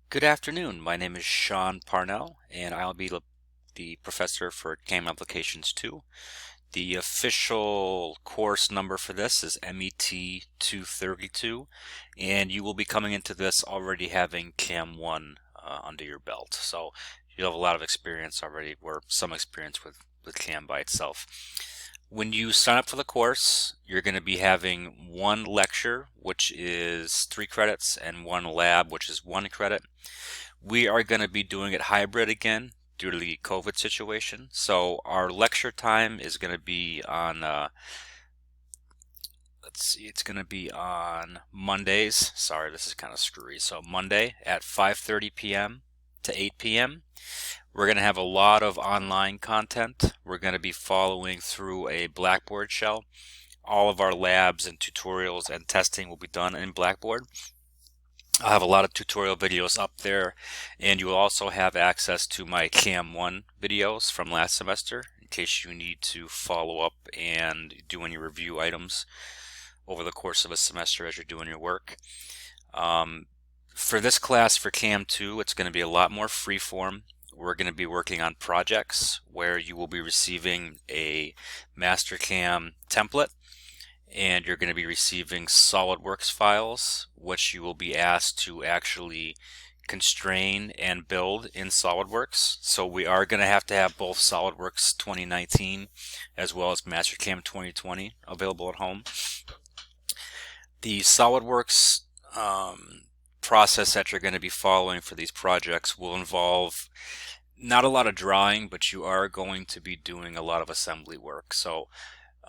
Good afternoon. My name is Sean Parnell, and I'll be the professor for CAM Applications 2. The official course number for this is MET 232, and you will be coming into this already having CAM 1 under your belt. So you'll have a lot of experience already, or some experience with CAM by itself. When you sign up for the course, you're going to be having one lecture, which is 3 credits, and one lab, which is 1 credit. We are going to be doing it hybrid again due to the COVID situation. So our lecture time is going to be on, let's see, it's going to be on Mondays. Sorry, this is kind of screwy. So Monday at 5:30 p.m. to 8 p.m. We're going to have a lot of online content. We're going to be following through a Blackboard shell. All of our labs and tutorials and testing will be done in Blackboard. I'll have a lot of tutorial videos up there, and you will also have access to my CAM 1 videos from last semester in case you need to follow up and do any review items over the course of a semester as you're doing your work. For this class for CAM 2, it's going to be a lot more freeform. We're going to be working on projects where you will be receiving a Mastercam template, and you're going to be receiving SolidWorks files, which you will be asked to actually constrain and build in SolidWorks. So we are going to have both SolidWorks 2019 as well as Mastercam 2020 available at home. The SolidWorks process that you're going to be following for these projects will involve not a lot of drawing, but you are going to be doing a lot of assembly work. So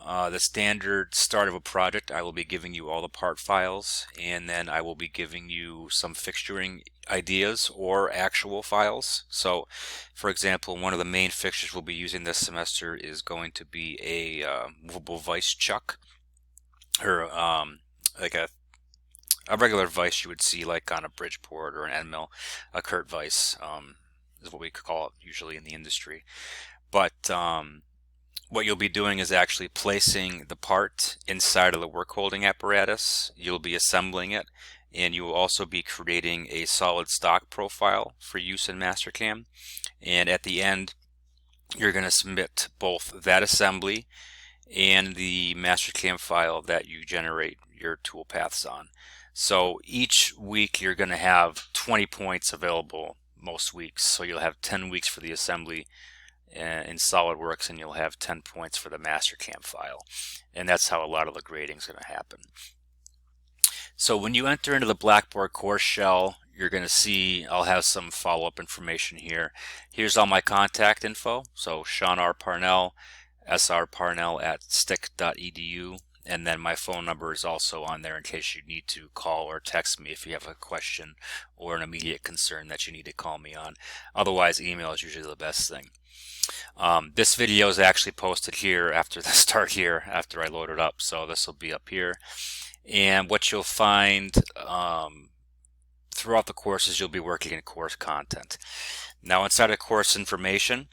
the standard start of a project, I will be giving you all the part files, and then I will be giving you some fixturing ideas or actual files. So for example, one of the main fixtures we'll be using this semester is going to be a movable vise chuck, or like a regular vise you would see like on a Bridgeport or an end mill. A Kurt vise is what we call it usually in the industry. But what you'll be doing is actually placing the part inside of the work holding apparatus. You'll be assembling it, and you will also be creating a solid stock profile for use in Mastercam. And at the end, you're going to submit both that assembly and the Mastercam file that you generate your toolpaths on. So each week you're going to have 20 points available most weeks. So you'll have 10 weeks for the assembly in SolidWorks, and you'll have 10 points for the Mastercam file. And that's how a lot of the grading is going to happen. So when you enter into the Blackboard course shell, you're going to see I'll have some follow-up information here. Here's all my contact info. So Sean R. Parnell, srparnell@stick.edu. And then my phone number is also on there in case you need to call or text me if you have a question or an immediate concern that you need to call me on. Otherwise, email is usually the best thing. This video is actually posted here after the start here, after I load it up. So this will be up here. And what you'll find throughout the course is you'll be working in course content. Now inside of course information,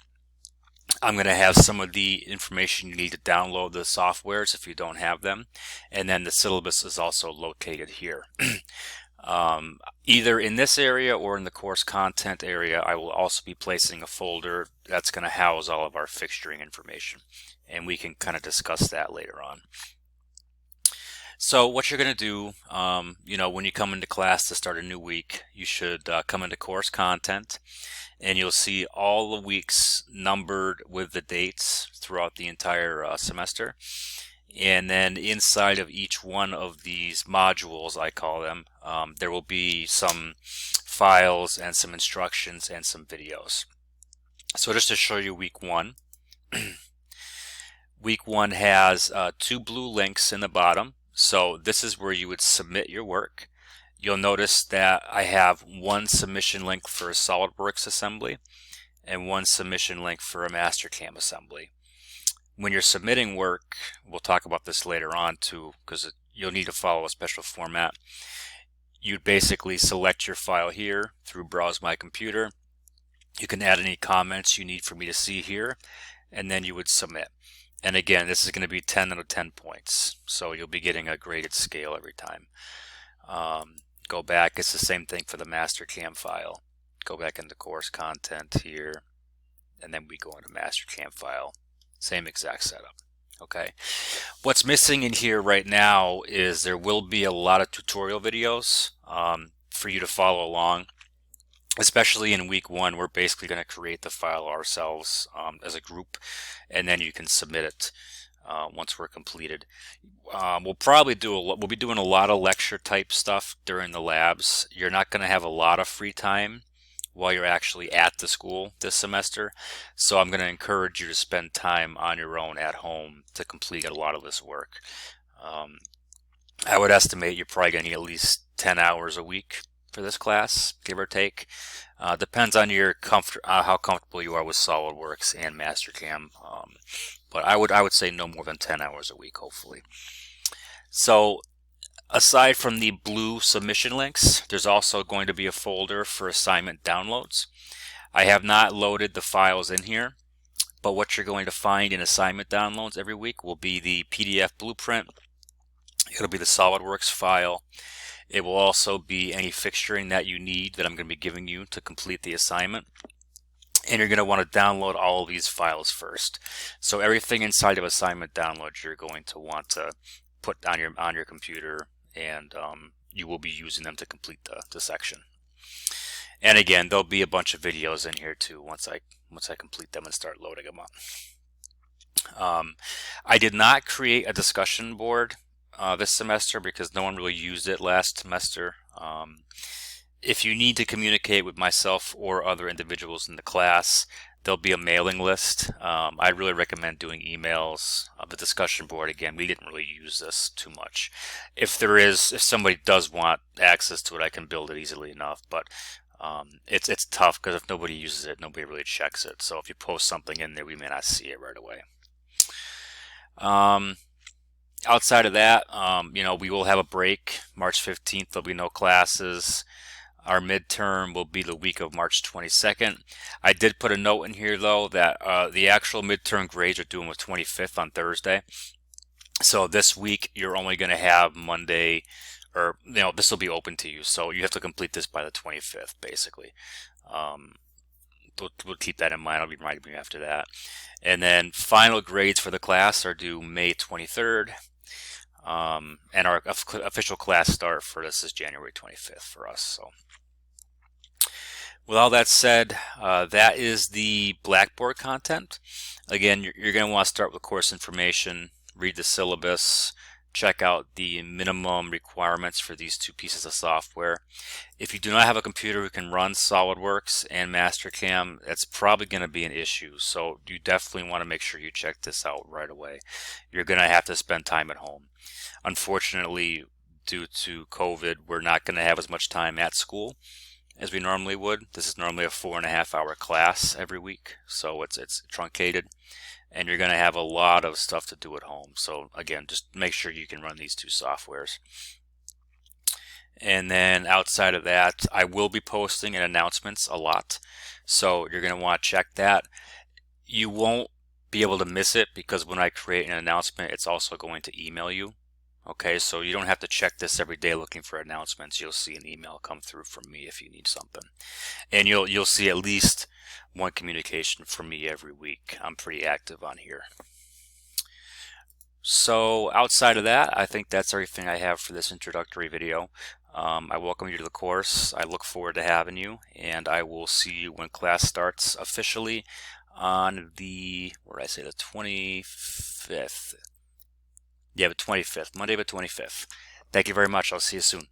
I'm going to have some of the information you need to download the softwares if you don't have them, and then the syllabus is also located here. Either in this area or in the course content area, I will also be placing a folder that's going to house all of our fixturing information, and we can kind of discuss that later on. So what you're going to do, when you come into class to start a new week, you should come into course content, and you'll see all the weeks numbered with the dates throughout the entire semester. And then inside of each one of these modules, I call them, there will be some files and some instructions and some videos. So just to show you week one, week one has 2 blue links in the bottom. So this is where you would submit your work. You'll notice that I have one submission link for a SolidWorks assembly and one submission link for a Mastercam assembly. When you're submitting work, we'll talk about this later on too, because you'll need to follow a special format. You'd basically select your file here through Browse My Computer. You can add any comments you need for me to see here, and then you would submit. And again, this is going to be 10 out of 10 points, so you'll be getting a graded scale every time. go back, it's the same thing for the Mastercam file. Go back into course content here, and then we go into Mastercam file. Same exact setup. Okay. What's missing in here right now is there will be a lot of tutorial videos for you to follow along. Especially in week 1, we're basically going to create the file ourselves as a group, and then you can submit it once we're completed. We'll probably we'll be doing a lot of lecture type stuff during the labs. You're not going to have a lot of free time while you're actually at the school this semester, so I'm going to encourage you to spend time on your own at home to complete a lot of this work. I would estimate you're probably going to need at least 10 hours a week for this class, give or take. Depends on your how comfortable you are with SolidWorks and Mastercam, but I would say no more than 10 hours a week, hopefully. So aside from the blue submission links, there's also going to be a folder for assignment downloads. I have not loaded the files in here, but what you're going to find in assignment downloads every week will be the PDF blueprint. It'll be the SolidWorks file. It will also be any fixturing that you need that I'm going to be giving you to complete the assignment. And you're going to want to download all of these files first. So everything inside of assignment downloads you're going to want to put on your computer, and you will be using them to complete the section. And again, there'll be a bunch of videos in here too once I complete them and start loading them up. I did not create a discussion board this semester because no one really used it last semester. If you need to communicate with myself or other individuals in the class, there'll be a mailing list. I really recommend doing emails. The discussion board, again, we didn't really use this too much. If somebody does want access to it, I can build it easily enough, but it's tough because if nobody uses it, nobody really checks it. So if you post something in there, we may not see it right away. Outside of that, we will have a break. March 15th, there'll be no classes. Our midterm will be the week of March 22nd. I did put a note in here, though, that the actual midterm grades are due on the 25th on Thursday. So this week, you're only going to have Monday, or, this will be open to you. So you have to complete this by the 25th, basically. We'll keep that in mind. I'll be reminding you after that. And then final grades for the class are due May 23rd. And our official class start for this is January 25th for us. So with all that said, that is the Blackboard content. Again, you're going to want to start with course information, read the syllabus, check out the minimum requirements for these 2 pieces of software. If you do not have a computer who can run SolidWorks and Mastercam, that's probably going to be an issue. So you definitely want to make sure you check this out right away. You're going to have to spend time at home. Unfortunately, due to COVID, we're not going to have as much time at school as we normally would. This is normally a 4.5-hour class every week, so it's truncated, and you're going to have a lot of stuff to do at home. So again, just make sure you can run these 2 softwares. And then outside of that, I will be posting in announcements a lot, so you're going to want to check that. You won't be able to miss it because when I create an announcement, it's also going to email you. Okay, so you don't have to check this every day looking for announcements. You'll see an email come through from me if you need something. And you'll see at least one communication from me every week. I'm pretty active on here. So outside of that, I think that's everything I have for this introductory video. I welcome you to the course. I look forward to having you, and I will see you when class starts officially on the, what did I say, the 25th. Yeah, the 25th, Monday the 25th. Thank you very much. I'll see you soon.